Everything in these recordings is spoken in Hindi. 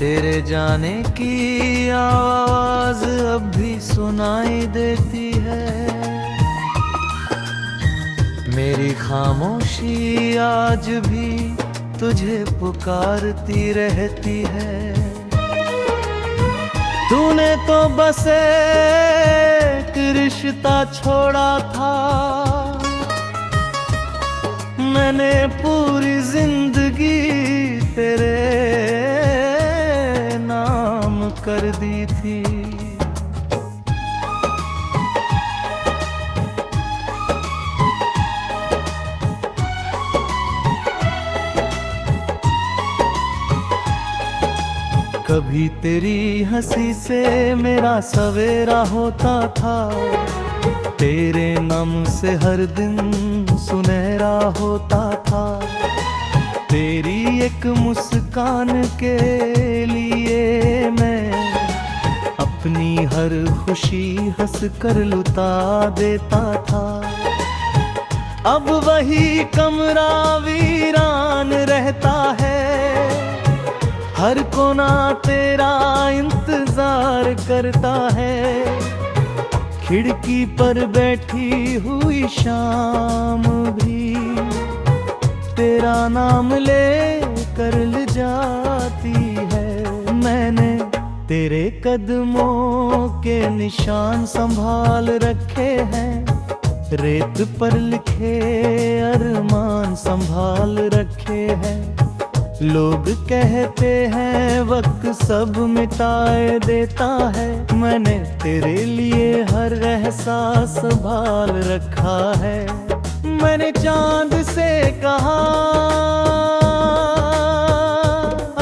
तेरे जाने की आवाज अब भी सुनाई देती है। मेरी खामोशी आज भी तुझे पुकारती रहती है। तूने तो बस एक रिश्ता छोड़ा था, मैंने पूरी जिंदगी तेरे नाम कर दी थी। कभी तेरी हंसी से मेरा सवेरा होता था, तेरे नाम से हर दिन सुनहरा होता था। तेरी एक मुस्कान के लिए मैं अपनी हर खुशी हंस कर लुटा देता था। अब वही कमरा वीरान रहता है, हर कोना तेरा इंतजार करता है। खिड़की पर बैठी हुई शाम भी तेरा नाम ले कर ले जाती है। मैंने तेरे कदमों के निशान संभाल रखे हैं, रेत पर लिखे अरमान संभाल रखे हैं। लोग कहते हैं वक्त सब मिटाए देता है, मैंने तेरे लिए हर एहसास संभाल रखा है। मैंने चांद से कहा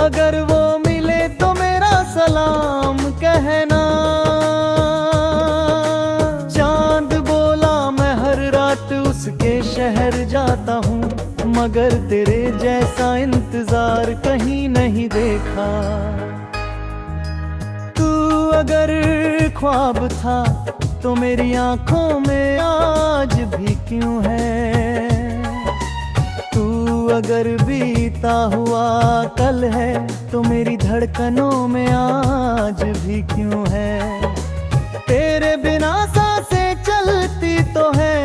अगर वो मिले तो मेरा सलाम कहना। चांद बोला मैं हर रात उसके शहर जाता हूँ, मगर तेरे जैसा इंतजार कहीं नहीं देखा। तू अगर ख्वाब था तो मेरी आंखों में आज भी क्यों है। तू अगर बीता हुआ कल है तो मेरी धड़कनों में आज भी क्यों है। तेरे बिना सांसें चलती तो है,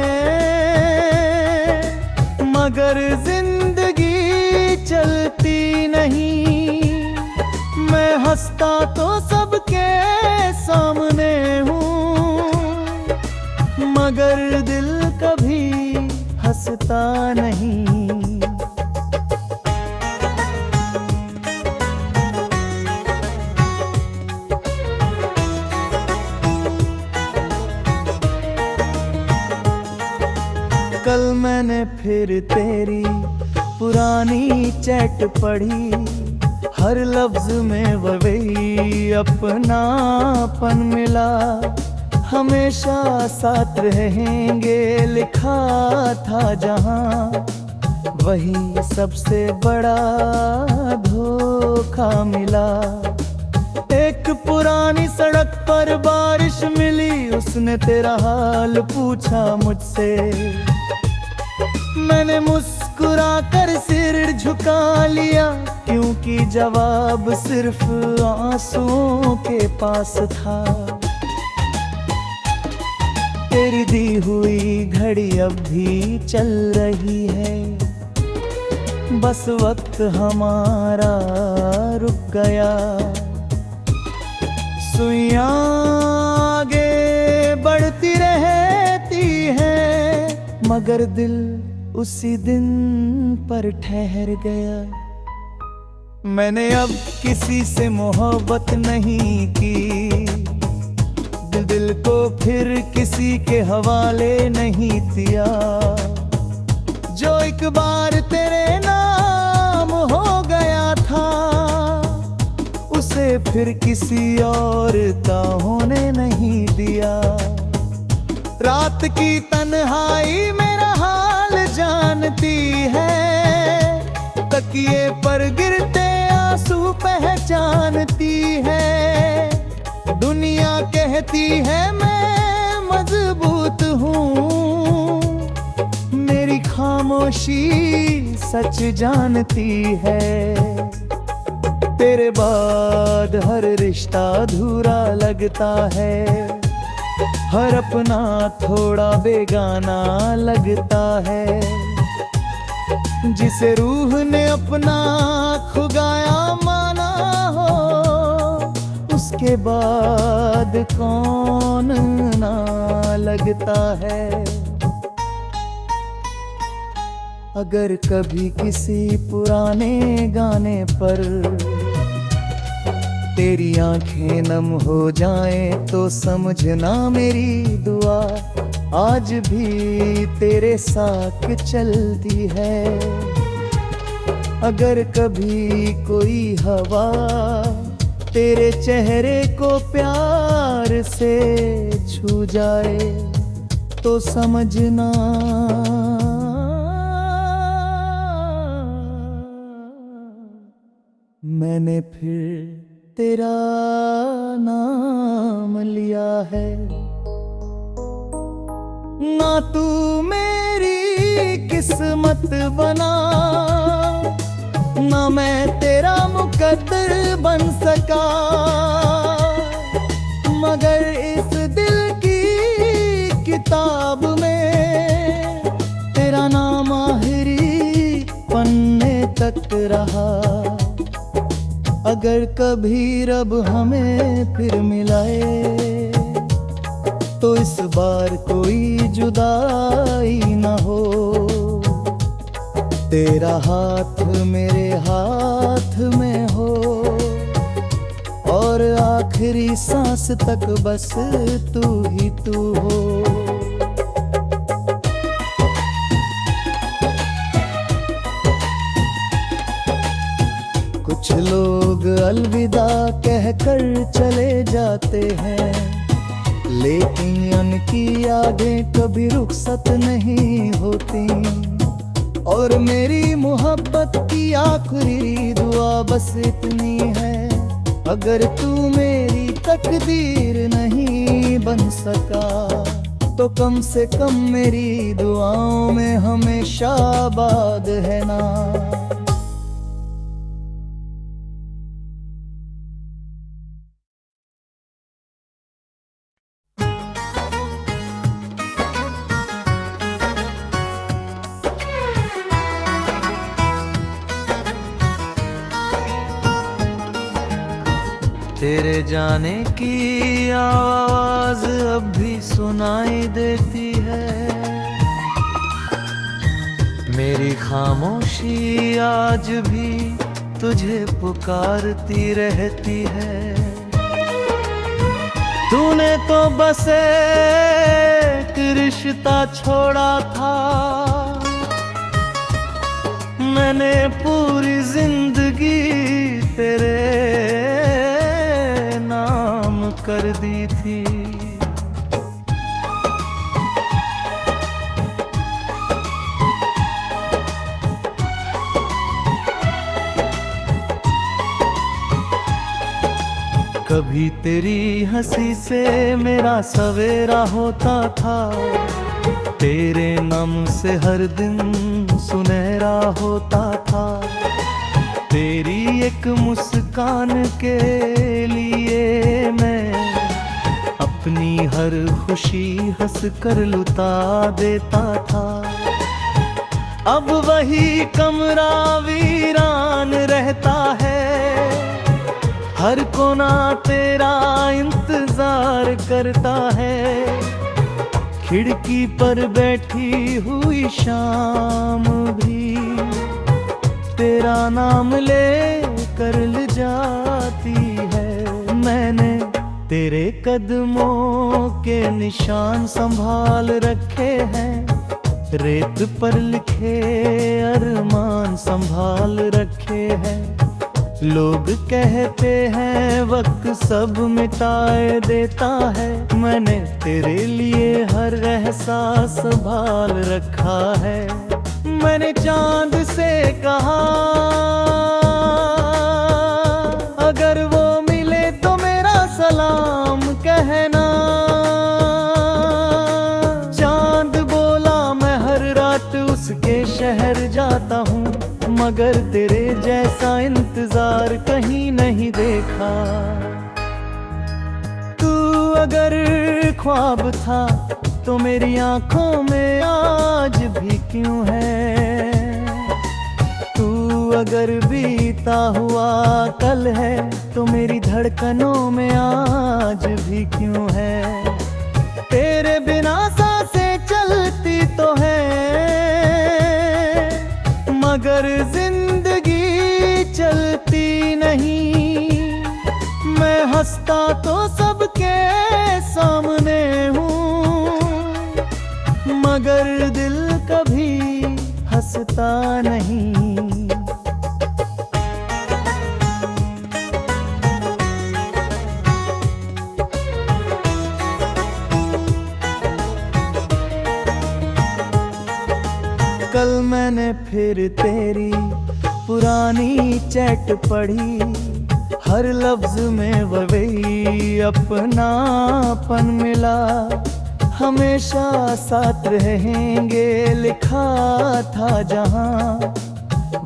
मगर जिंदगी चलती नहीं। मैं हंसता तो सबके सामने हूँ, मगर दिल कभी हंसता नहीं। कल मैंने फिर तेरी पुरानी चैट पढ़ी, हर लफ्ज में वही अपनापन मिला। हमेशा साथ रहेंगे लिखा था जहां, वही सबसे बड़ा धोखा मिला। एक पुरानी सड़क पर बारिश मिली, उसने तेरा हाल पूछा मुझसे। मैंने मुस्कुरा कर सिर झुका लिया, क्योंकि जवाब सिर्फ आंसुओं के पास था। तेरी दी हुई घड़ी अब भी चल रही है, बस वक्त हमारा रुक गया। सुइयां आगे बढ़ती रहती है, मगर दिल उसी दिन पर ठहर गया। मैंने अब किसी से मोहब्बत नहीं की, दिल को फिर किसी के हवाले नहीं दिया। जो एक बार तेरे नाम हो गया था, उसे फिर किसी और का होने नहीं दिया। रात की तन्हाई मेरा हाल जानती है, तकिए पर गिरते आंसू पहचानती है। दुनिया कहती है मैं मजबूत हूँ, मेरी खामोशी सच जानती है। तेरे बाद हर रिश्ता अधूरा लगता है, हर अपना थोड़ा बेगाना लगता है। जिसे रूह ने अपना खुगाया माना हो, उसके बाद कौन ना लगता है। अगर कभी किसी पुराने गाने पर तेरी आंखें नम हो जाएं तो समझना मेरी दुआ आज भी तेरे साथ चलती है। अगर कभी कोई हवा तेरे चेहरे को प्यार से छू जाए तो समझना मैंने फिर तेरा नाम लिया है। ना तू मेरी किस्मत बना, ना मैं तेरा मुकद्दर बन सका, मगर इस दिल की किताब में तेरा नाम आखिरी पन्ने तक रहा। अगर कभी रब हमें फिर मिलाए तो इस बार कोई जुदाई न हो। तेरा हाथ मेरे हाथ में हो और आखिरी सांस तक बस तू ही तू हो। कुछ लोग अलविदा कहकर चले जाते हैं, लेकिन उनकी यादें कभी रुखसत नहीं होती। और मेरी मोहब्बत की आखिरी दुआ बस इतनी है, अगर तू मेरी तकदीर नहीं बन सका तो कम से कम मेरी दुआओं में हमेशा आबाद है ना। तेरे जाने की आवाज अब भी सुनाई देती है, मेरी खामोशी आज भी तुझे पुकारती रहती है। तूने तो बस एक रिश्ता छोड़ा था, मैंने पूरी जिंदगी तेरे कर दी थी। कभी तेरी हंसी से मेरा सवेरा होता था, तेरे नाम से हर दिन सुनहरा होता था। तेरी एक मुस्कान के लिए मैं अपनी हर खुशी हंस कर लुटा देता था। अब वही कमरा वीरान रहता है, हर कोना तेरा इंतजार करता है। खिड़की पर बैठी हुई शाम भी तेरा नाम ले कर ले जाती है। मैंने तेरे कदमों के निशान संभाल रखे हैं, रेत पर लिखे अरमान संभाल रखे हैं। लोग कहते हैं वक्त सब मिटाए देता है, मैंने तेरे लिए हर एहसास संभाल रखा है। मैंने चांद से कहा अगर वो मिले तो मेरा सलाम कहना। चांद बोला मैं हर रात उसके शहर जाता हूँ, मगर तेरे जैसा इंतजार कहीं नहीं देखा। तू अगर ख्वाब था तो मेरी आंखों में आज भी क्यों है? तू अगर बीता हुआ कल है तो मेरी धड़कनों में आज भी क्यों है? तेरे बिना सांसें चलती तो है मगर जिंदगी चलती नहीं। मैं हंसता तो सबके सामने हूँ मगर दिल कभी हंसता नहीं। कल मैंने फिर तेरी पुरानी चैट पढ़ी, हर लफ्ज में वही अपनापन मिला। हमेशा साथ रहेंगे लिखा था जहां,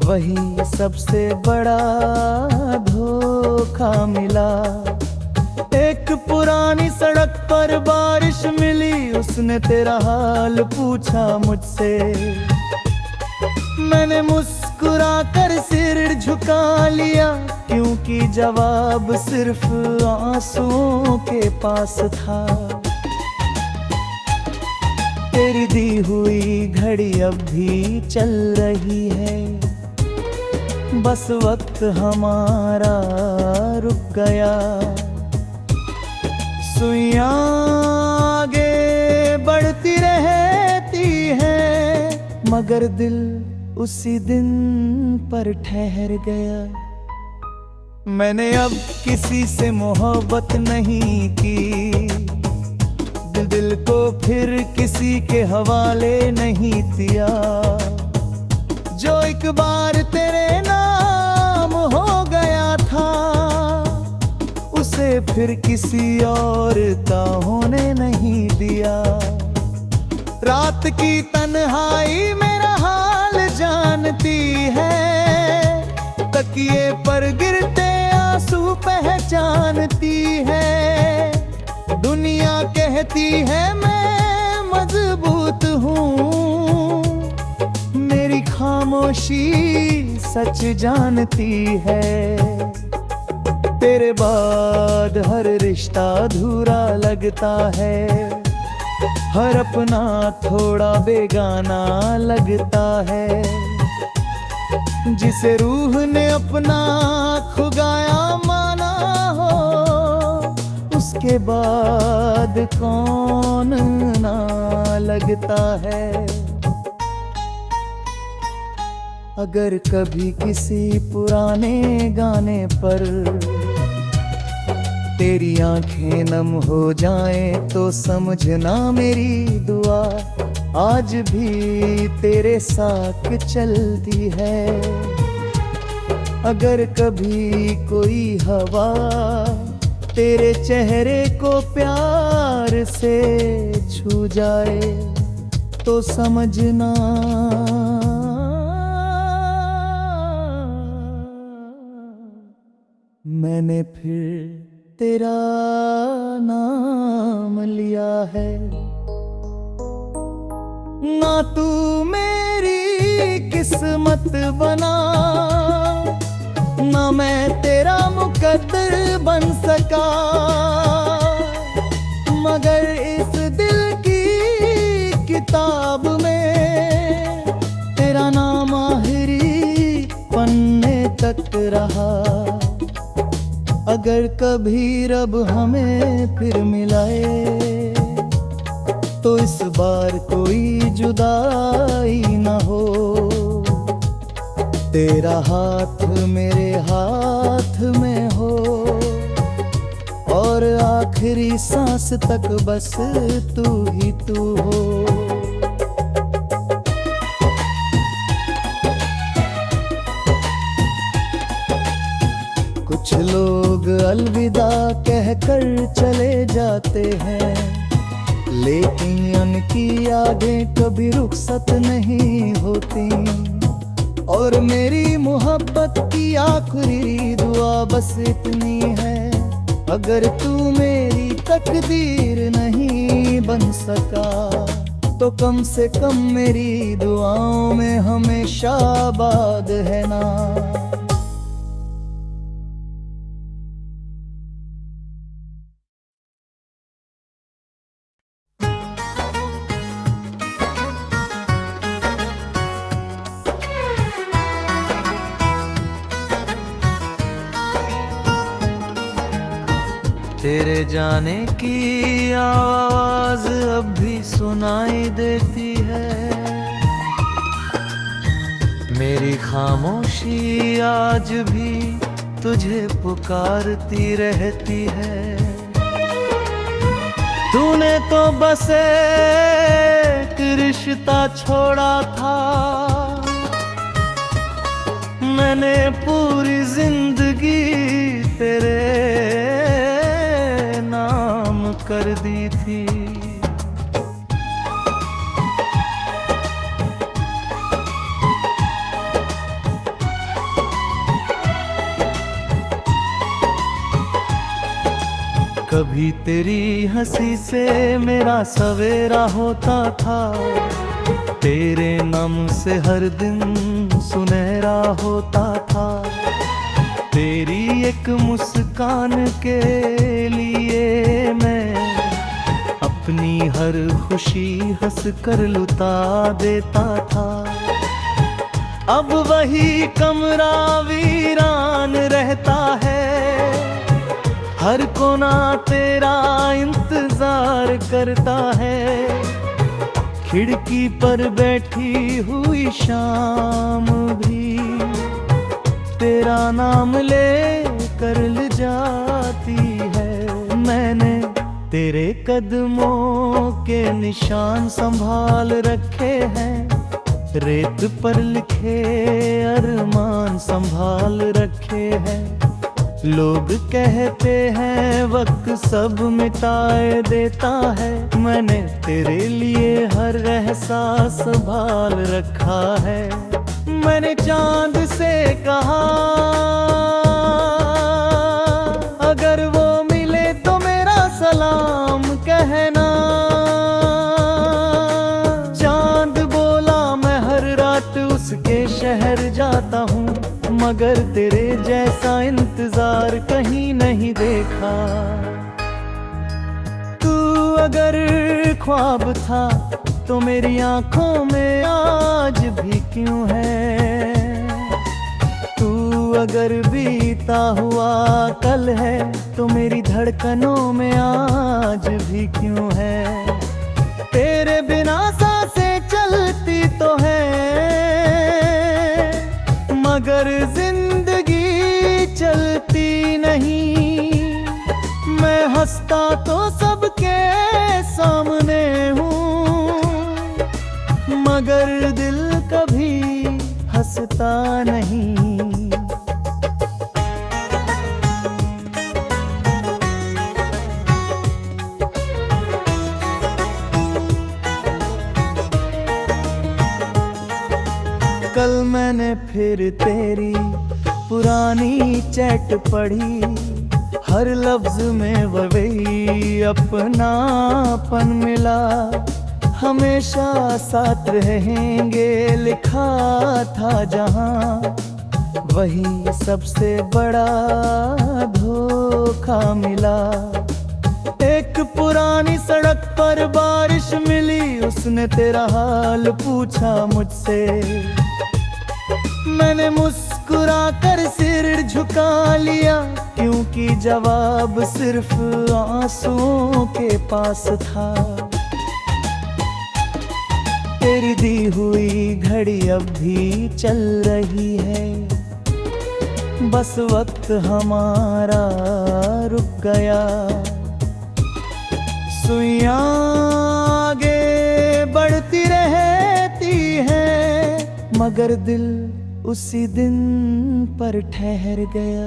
वही सबसे बड़ा धोखा मिला। एक पुरानी सड़क पर बारिश मिली, उसने तेरा हाल पूछा मुझसे। मैंने मुस्कुरा कर सिर झुका लिया क्योंकि जवाब सिर्फ आंसुओं के पास था। तेरी दी हुई घड़ी अब भी चल रही है, बस वक्त हमारा रुक गया। सुइयां आगे बढ़ती रहती है मगर दिल उसी दिन पर ठहर गया। मैंने अब किसी से मोहब्बत नहीं की, दिल को फिर किसी के हवाले नहीं दिया। जो एक बार तेरे नाम हो गया था उसे फिर किसी और का होने नहीं दिया। रात की तन्हाई मेरा हाल जानती है, तकिए पर गिरते आंसू पहचानती है। दुनिया कहती है मैं मजबूत हूँ, मेरी खामोशी सच जानती है। तेरे बाद हर रिश्ता अधूरा लगता है, हर अपना थोड़ा बेगाना लगता है। जिसे रूह ने अपना खुगाया माना हो, उसके बाद कौन ना लगता है। अगर कभी किसी पुराने गाने पर तेरी आंखें नम हो जाएं तो समझना मेरी दुआ आज भी तेरे साथ चलती है। अगर कभी कोई हवा तेरे चेहरे को प्यार से छू जाए तो समझना मैंने फिर तेरा नाम लिया है। ना तू मेरी किस्मत बना, ना मैं तेरा मुकद्दर बन सका, मगर इस दिल की किताब में तेरा नाम आखिरी पन्ने तक रहा। अगर कभी रब हमें फिर मिलाए तो इस बार कोई जुदाई न हो। तेरा हाथ मेरे हाथ में हो और आखिरी सांस तक बस तू ही तू हो। कुछ लोग अलविदा कहकर चले जाते हैं, लेकिन उनकी यादें कभी रुखसत नहीं होती। और मेरी मोहब्बत की आखिरी दुआ बस इतनी है, अगर तू मेरी तकदीर नहीं बन सका तो कम से कम मेरी दुआओं में हमेशा आबाद है ना। तेरे जाने की आवाज अब भी सुनाई देती है, मेरी खामोशी आज भी तुझे पुकारती रहती है। तूने तो बस एक रिश्ता छोड़ा था, मैंने पूरी जिंदगी तेरे कर दी थी। कभी तेरी हंसी से मेरा सवेरा होता था, तेरे नाम से हर दिन सुनहरा होता था। तेरी एक मुस्कान के लिए मैं अपनी हर खुशी हंस कर लुटा देता था। अब वही कमरा वीरान रहता है, हर कोना तेरा इंतजार करता है। खिड़की पर बैठी हुई शाम भी तेरा नाम ले कर ले जाती है। मैंने तेरे कदमों के निशान संभाल रखे हैं, रेत पर लिखे अरमान संभाल रखे हैं। लोग कहते हैं वक्त सब मिटाए देता है, मैंने तेरे लिए हर एहसास संभाल रखा है। मैंने चांद से कहा अगर वो मिले तो मेरा सलाम कहना। चांद बोला मैं हर रात उसके शहर जाता हूँ, मगर तेरे जैसा इंतजार कहीं नहीं देखा। तू अगर ख्वाब था तो मेरी आंखों में आज भी क्यों है? तू अगर बीता हुआ कल है तो मेरी धड़कनों में आज भी क्यों है? तेरे बिना सांसें चलती तो है, मगर जिंदगी चलती नहीं। मैं हंसता तो सबके सामने हूँ, मगर दिल कभी हंसता नहीं। कल मैंने फिर तेरी पुरानी चैट पढ़ी, हर लफ्ज में वही अपनापन मिला। हमेशा साथ रहेंगे लिखा था जहां, वही सबसे बड़ा धोखा मिला। एक पुरानी सड़क पर बारिश मिली, उसने तेरा हाल पूछा मुझसे। मैंने मुस्कुरा कर सिर झुका लिया, क्योंकि जवाब सिर्फ आंसुओं के पास था। तेरी दी हुई घड़ी अब भी चल रही है, बस वक्त हमारा रुक गया। सुइयां आगे बढ़ती रहती है, मगर दिल उसी दिन पर ठहर गया।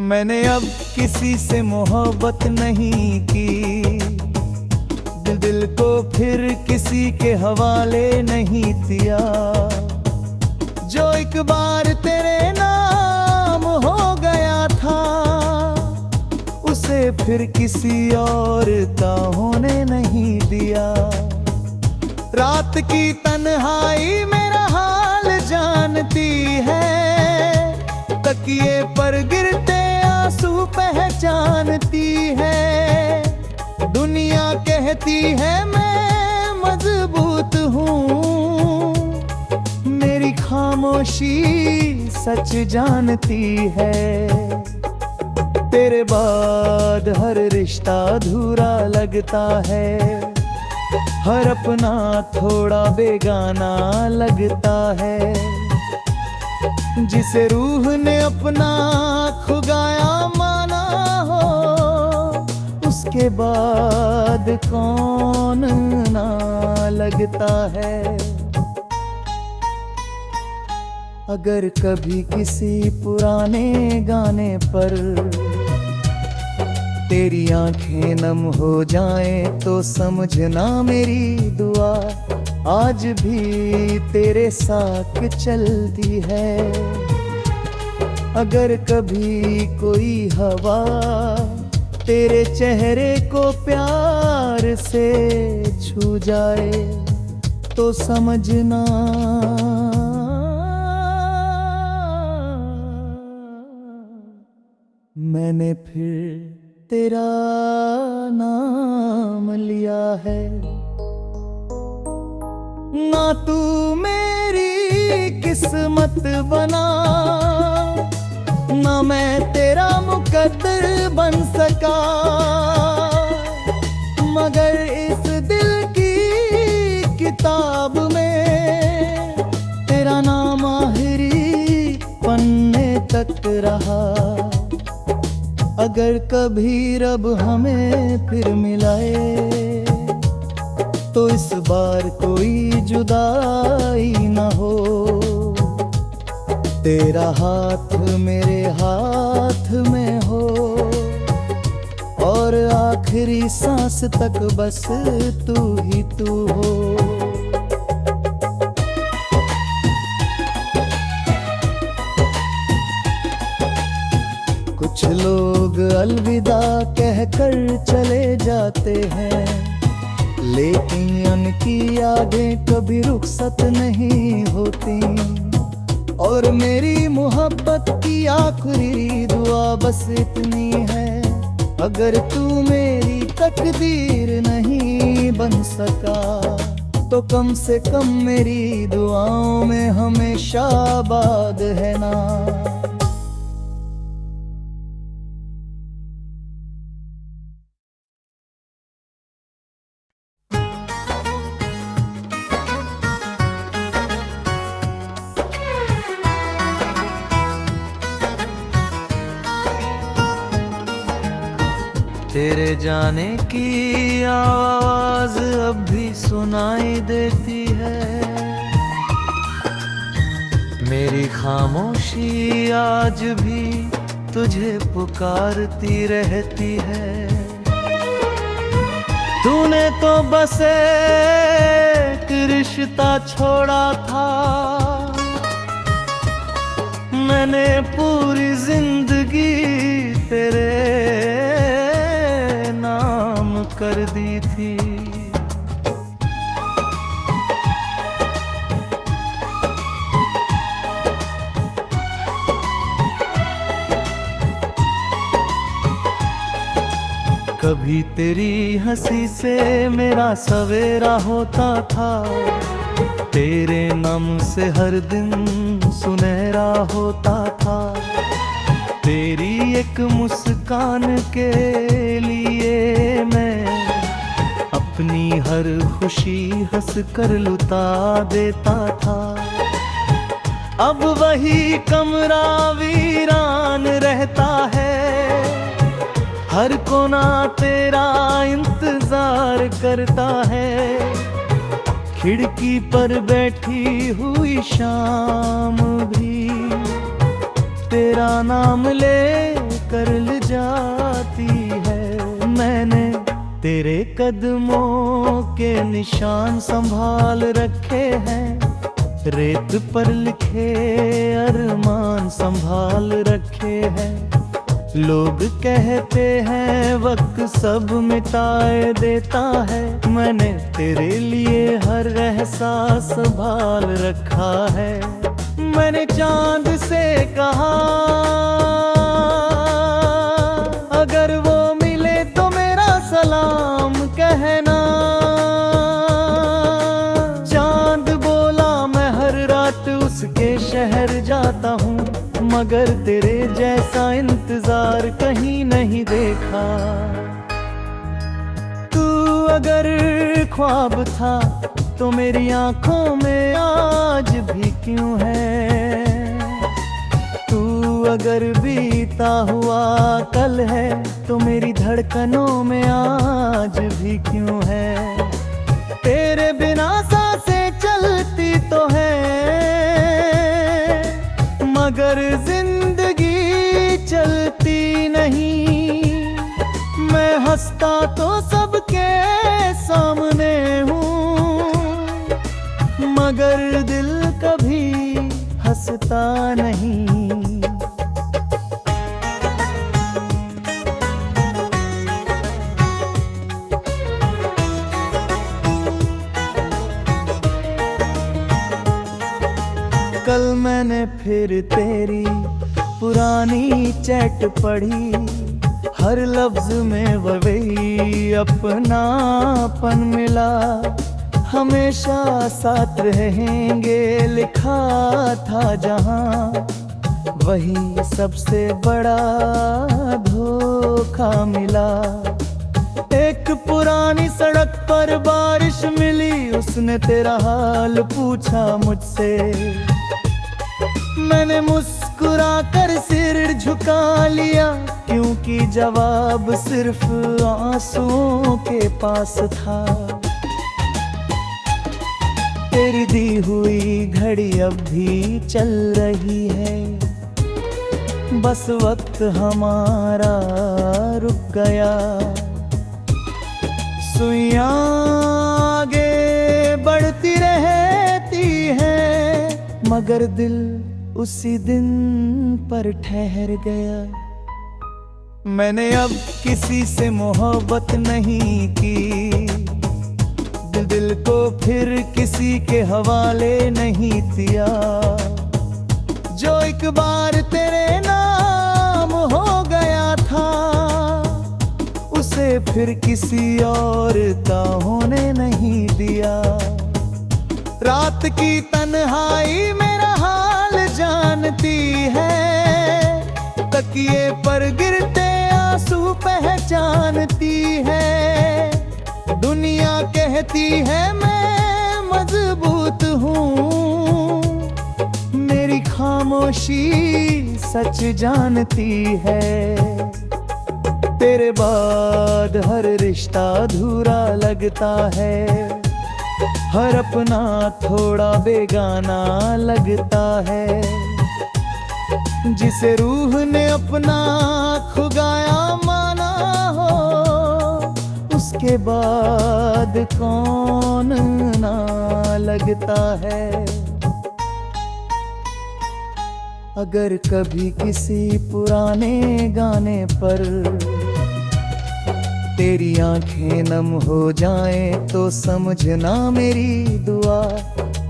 मैंने अब किसी से मोहब्बत नहीं की, दिल को फिर किसी के हवाले नहीं दिया। एक बार तेरे नाम हो गया था, उसे फिर किसी और का होने नहीं दिया। रात की तन्हाई मेरा हाल जानती है, तकिए पर गिरते आंसू पहचानती है। दुनिया कहती है मैं मजबूत हूँ, मेरी खामोशी सच जानती है। तेरे बाद हर रिश्ता अधूरा लगता है, हर अपना थोड़ा बेगाना लगता है। जिसे रूह ने अपना खुगाया माना हो, उसके बाद कौन ना लगता है। अगर कभी किसी पुराने गाने पर तेरी आंखें नम हो जाएं तो समझना मेरी दुआ आज भी तेरे साथ चलती है। अगर कभी कोई हवा तेरे चेहरे को प्यार से छू जाए तो समझना मैंने फिर तेरा नाम लिया है। ना तू मेरी किस्मत बना, ना मैं तेरा मुकद्दर बन सका, मगर इस दिल की किताब में तेरा नाम आखिरी पन्ने तक रहा। अगर कभी रब हमें फिर मिलाए तो इस बार कोई जुदाई न हो। तेरा हाथ मेरे हाथ में हो और आखिरी सांस तक बस तू ही तू हो। कुछ लोग अलविदा कहकर चले जाते हैं, लेकिन उनकी यादें कभी रुखसत नहीं होती। और मेरी मोहब्बत की आखिरी दुआ बस इतनी है, अगर तू मेरी तकदीर नहीं बन सका तो कम से कम मेरी दुआओं में हमेशा आबाद है ना। तेरे जाने की आवाज अब भी सुनाई देती है, मेरी खामोशी आज भी तुझे पुकारती रहती है। तूने तो बस एक रिश्ता छोड़ा था, मैंने पूरी जिंदगी तेरे कर दी थी। कभी तेरी हंसी से मेरा सवेरा होता था, तेरे नाम से हर दिन सुनहरा होता था। तेरी एक मुस्कान के लिए मैं अपनी हर खुशी हंस कर लुटा देता था। अब वही कमरा वीरान रहता है, हर कोना तेरा इंतजार करता है। खिड़की पर बैठी हुई शाम भी तेरा नाम ले कर ले जाती है। मैंने तेरे कदमों के निशान संभाल रखे हैं, रेत पर लिखे अरमान संभाल रखे हैं। लोग कहते हैं वक्त सब मिटाए देता है, मैंने तेरे लिए हर एहसास संभाल रखा है। मैंने चांद से कहा अगर वो मिले तो मेरा सलाम कहना। चांद बोला मैं हर रात उसके शहर जाता हूँ, मगर तेरे जैसा इंतजार कहीं नहीं देखा। तू अगर ख्वाब था तो मेरी आंखों में आज भी क्यों है? तू अगर बीता हुआ कल है तो मेरी धड़कनों में आज भी क्यों है? तेरे बिना सांसें चलती तो है, मगर जिंदगी चलती नहीं। मैं हंसता तो सबके सामने हूँ, मगर दिल कभी हंसता नहीं। कल मैंने फिर तेरी पुरानी चैट पढ़ी, हर लफ्ज में वही अपनापन मिला। हमेशा साथ रहेंगे लिखा था जहां, वही सबसे बड़ा धोखा मिला। एक पुरानी सड़क पर बारिश मिली, उसने तेरा हाल पूछा मुझसे। मैंने मुस्कुरा कर सिर झुका लिया, क्योंकि जवाब सिर्फ आंसुओं के पास था। तेरी दी हुई घड़ी अब भी चल रही है, बस वक्त हमारा रुक गया। सुइयां आगे बढ़ती रहती है, मगर दिल उसी दिन पर ठहर गया। मैंने अब किसी से मोहब्बत नहीं की, दिल को फिर किसी के हवाले नहीं दिया। जो एक बार तेरे नाम हो गया था, उसे फिर किसी और का होने नहीं दिया। रात की तन्हाई मेरा हाल जानती है, तकिए पर गिरते आंसू पहचानती है। दुनिया कहती है मैं मजबूत हूँ, मेरी खामोशी सच जानती है। तेरे बाद हर रिश्ता अधूरा लगता है, हर अपना थोड़ा बेगाना लगता है। जिसे रूह ने अपना खुगाया माना हो, उसके बाद कौन ना लगता है। अगर कभी किसी पुराने गाने पर तेरी आंखें नम हो जाएं, तो समझना मेरी दुआ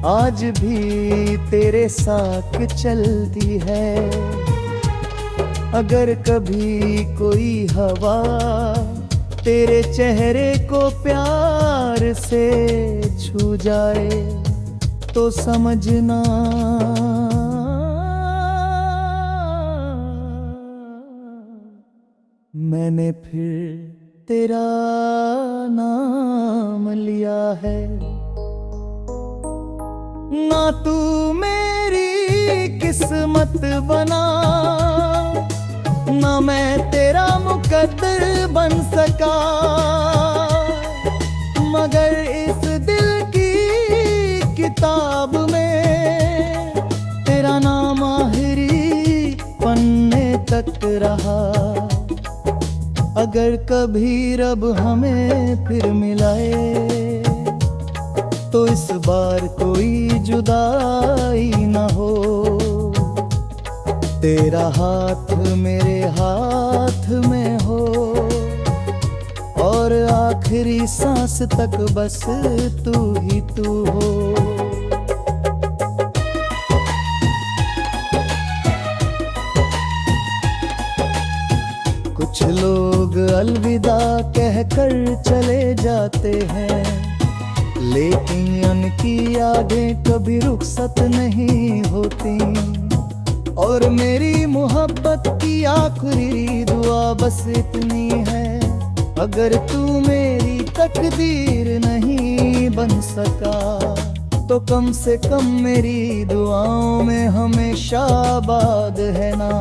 आज भी तेरे साथ चलती है। अगर कभी कोई हवा तेरे चेहरे को प्यार से छू जाए, तो समझना मैंने फिर तेरा नाम लिया है। ना तू मेरी किस्मत बना, ना मैं तेरा मुकद्दर बन सका, मगर इस दिल की किताब में तेरा नाम आखिरी पन्ने तक रहा। अगर कभी रब हमें फिर मिलाए, तो इस बार कोई जुदाई न हो। तेरा हाथ मेरे हाथ में हो और आखिरी सांस तक बस तू ही तू हो। कुछ लोग अलविदा कहकर चले जाते हैं, लेकिन उनकी यादें कभी रुखसत नहीं होती। और मेरी मोहब्बत की आखिरी दुआ बस इतनी है, अगर तू मेरी तकदीर नहीं बन सका तो कम से कम मेरी दुआओं में हमेशा आबाद है ना।